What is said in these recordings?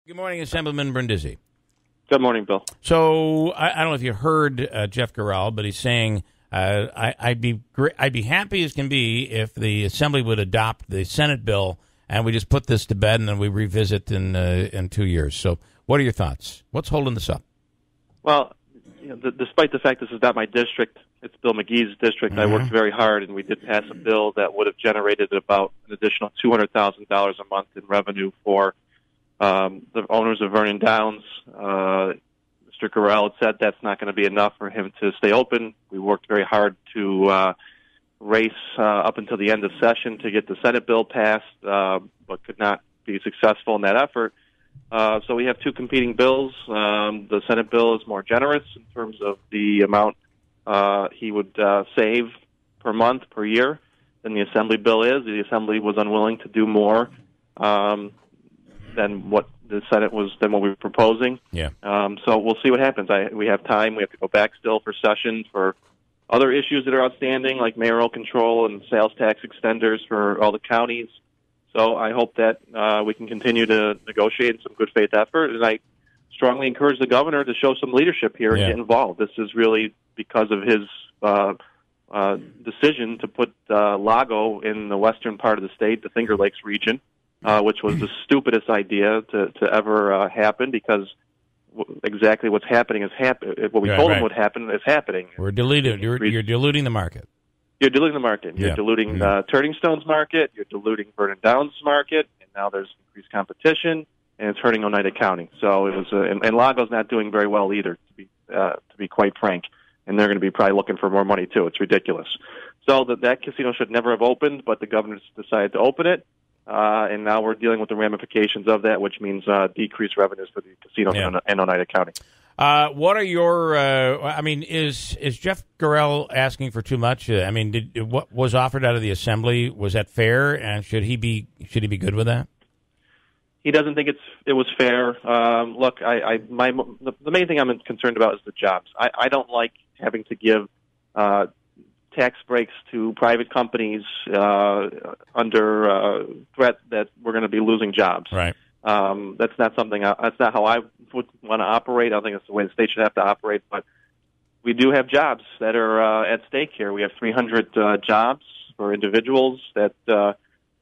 Good morning, Assemblyman Brindisi. Good morning, Bill. So I don't know if you heard Jeff Garrell, but he's saying I'd be happy as can be if the Assembly would adopt the Senate bill and we just put this to bed and then we revisit in 2 years. So what are your thoughts? What's holding this up? Well, despite the fact this is not my district, it's Bill McGee's district. I worked very hard, and we did pass a bill that would have generated about an additional $200,000 a month in revenue for the owners of Vernon Downs. Mr. Garrell had said that's not going to be enough for him to stay open. We worked very hard to race up until the end of session to get the Senate bill passed, but could not be successful in that effort. So we have two competing bills. The Senate bill is more generous in terms of the amount he would save per month, per year, than the Assembly bill is. The Assembly was unwilling to do more than what the Senate was, than what we were proposing. Yeah. So we'll see what happens. We have time. We have to go back still for session for other issues that are outstanding, like mayoral control and sales tax extenders for all the counties. So I hope that we can continue to negotiate in some good faith effort. And I strongly encourage the governor to show some leadership here and get involved. This is really because of his decision to put Lago in the western part of the state, the Finger Lakes region, which was the stupidest idea to ever happen, because exactly what's happening is what we told him would happen is happening. You're diluting the market. You're diluting the market. You're diluting Turning Stone's market. You're diluting Vernon Downs' market, and now there's increased competition, and it's hurting Oneida County. So it was, and Lago's not doing very well either, to be quite frank. And they're going to be probably looking for more money too. It's ridiculous. So that casino should never have opened, but the governor decided to open it, and now we're dealing with the ramifications of that, which means decreased revenues for the casinos in Oneida County. What are your? Is Jeff Garrell asking for too much? What was offered out of the Assembly, was that fair? And should he be good with that? He doesn't think it was fair. Look, the main thing I'm concerned about is the jobs. I don't like having to give tax breaks to private companies under threat that we're going to be losing jobs. Right. That's not something. That's not how I would want to operate. I don't think that's the way the state should have to operate. But we do have jobs that are at stake here. We have 300 jobs for individuals that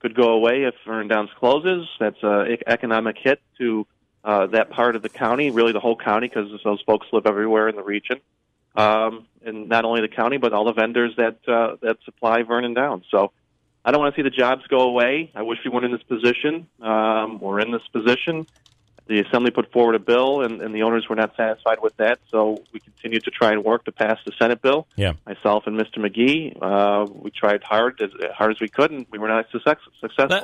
could go away if Vernon Downs closes. That's an economic hit to that part of the county, really the whole county, because those folks live everywhere in the region. And not only the county, but all the vendors that supply Vernon Downs. So I don't want to see the jobs go away. I wish we weren't in this position. We're in this position. The Assembly put forward a bill, and the owners were not satisfied with that, so we continue to try and work to pass the Senate bill. Yeah. Myself and Mr. McGee, we tried hard as we could, and we were not successful.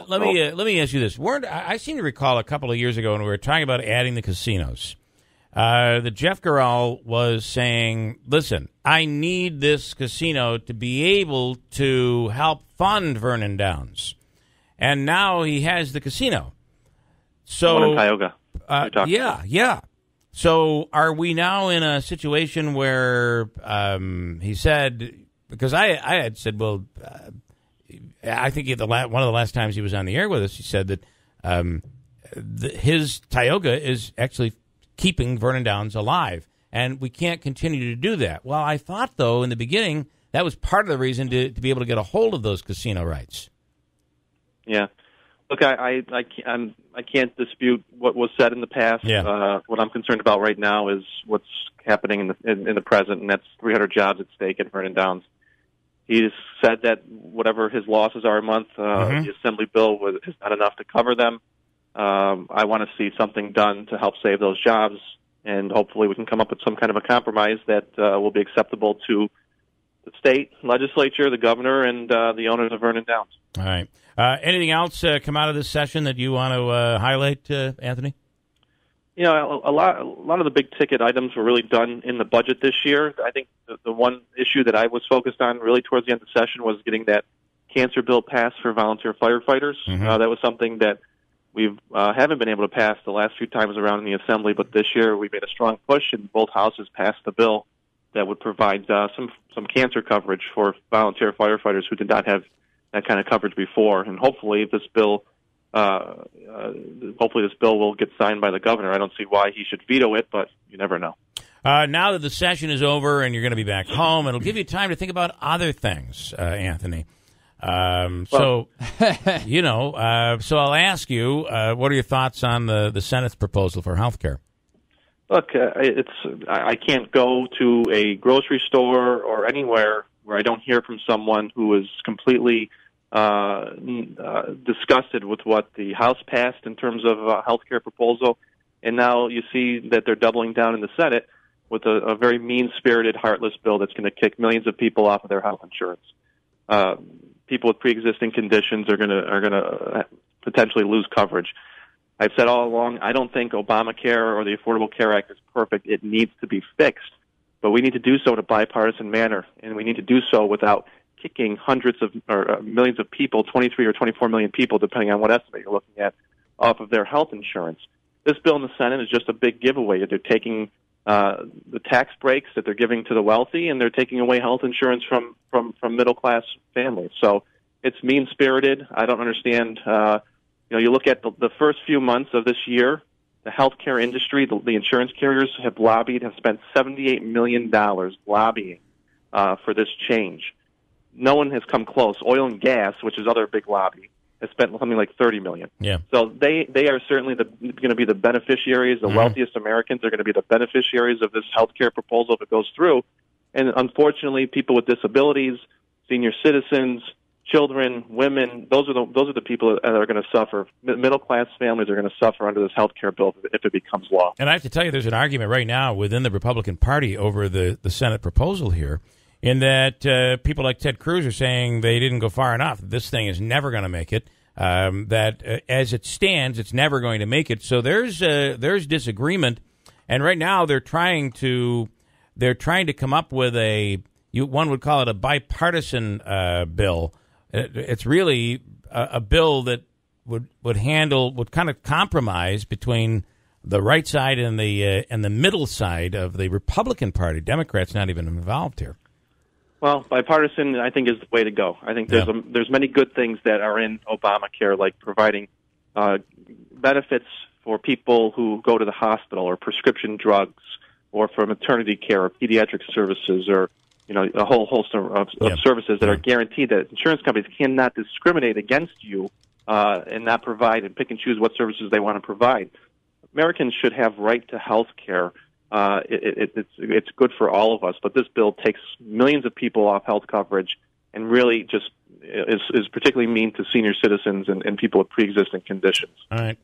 Let me ask you this. I seem to recall a couple of years ago when we were talking about adding the casinos, that Jeff Garrell was saying, listen, I need this casino to be able to help fund Vernon Downs. And now he has the casino. So, one in Tioga. Yeah. So are we now in a situation where he said, because I had said, well, I think one of the last times he was on the air with us, he said that his Tioga is actually keeping Vernon Downs alive, and we can't continue to do that. Well, I thought, though, in the beginning, that was part of the reason to be able to get a hold of those casino rights. Yeah. Look, I can't dispute what was said in the past. Yeah. What I'm concerned about right now is what's happening in the present, and that's 300 jobs at stake at Vernon Downs. He's said that whatever his losses are a month, the Assembly bill is not enough to cover them. I want to see something done to help save those jobs, and hopefully we can come up with some kind of a compromise that will be acceptable to the state legislature, the governor, and the owners of Vernon Downs. All right. Anything else come out of this session that you want to highlight, Anthony? You know, a lot of the big ticket items were really done in the budget this year. I think the one issue that I was focused on really towards the end of the session was getting that cancer bill passed for volunteer firefighters. That was something that we haven't been able to pass the last few times around in the Assembly, but this year we made a strong push, and both houses passed the bill that would provide some cancer coverage for volunteer firefighters who did not have that kind of coverage before. And hopefully, if this bill hopefully this bill will get signed by the governor. I don't see why he should veto it, but you never know. Now that the session is over and you're going to be back home, it'll give you time to think about other things, Anthony. So I'll ask you, what are your thoughts on the Senate's proposal for health care? Look, I can't go to a grocery store or anywhere where I don't hear from someone who is completely disgusted with what the House passed in terms of a health care proposal, and now you see that they're doubling down in the Senate with a very mean-spirited, heartless bill that's going to kick millions of people off of their health insurance. People with pre-existing conditions are going to potentially lose coverage. I've said all along, I don't think Obamacare or the Affordable Care Act is perfect. It needs to be fixed, but we need to do so in a bipartisan manner, and we need to do so without kicking hundreds of or millions of people, 23 or 24 million people, depending on what estimate you're looking at, off of their health insurance. This bill in the Senate is just a big giveaway. They're taking the tax breaks that they're giving to the wealthy, and they're taking away health insurance from middle-class families. So it's mean-spirited. I don't understand. You look at the first few months of this year, the healthcare industry, the insurance carriers have spent $78 million lobbying for this change. No one has come close. Oil and gas, which is other big lobby, has spent something like $30 million. Yeah. So they are certainly going to be the beneficiaries. The wealthiest Americans are going to be the beneficiaries of this health care proposal if it goes through. And unfortunately, people with disabilities, senior citizens, children, women, those are the people that are going to suffer. Middle class families are going to suffer under this health care bill if it becomes law. And I have to tell you, there's an argument right now within the Republican Party over the Senate proposal here, in that people like Ted Cruz are saying they didn't go far enough. This thing is never going to make it. That as it stands, it's never going to make it. So there's disagreement, and right now they're trying to come up with one would call it a bipartisan bill. It's really a bill that would kind of compromise between the right side and the middle side of the Republican Party. Democrats not even involved here. Well, bipartisan, I think, is the way to go. I think there's many good things that are in Obamacare, like providing benefits for people who go to the hospital, or prescription drugs, or for maternity care, or pediatric services, or a whole host of services that are guaranteed that insurance companies cannot discriminate against you and not provide and pick and choose what services they want to provide. Americans should have right to health care. It's good for all of us, but this bill takes millions of people off health coverage and really just is particularly mean to senior citizens and people with pre-existing conditions. All right.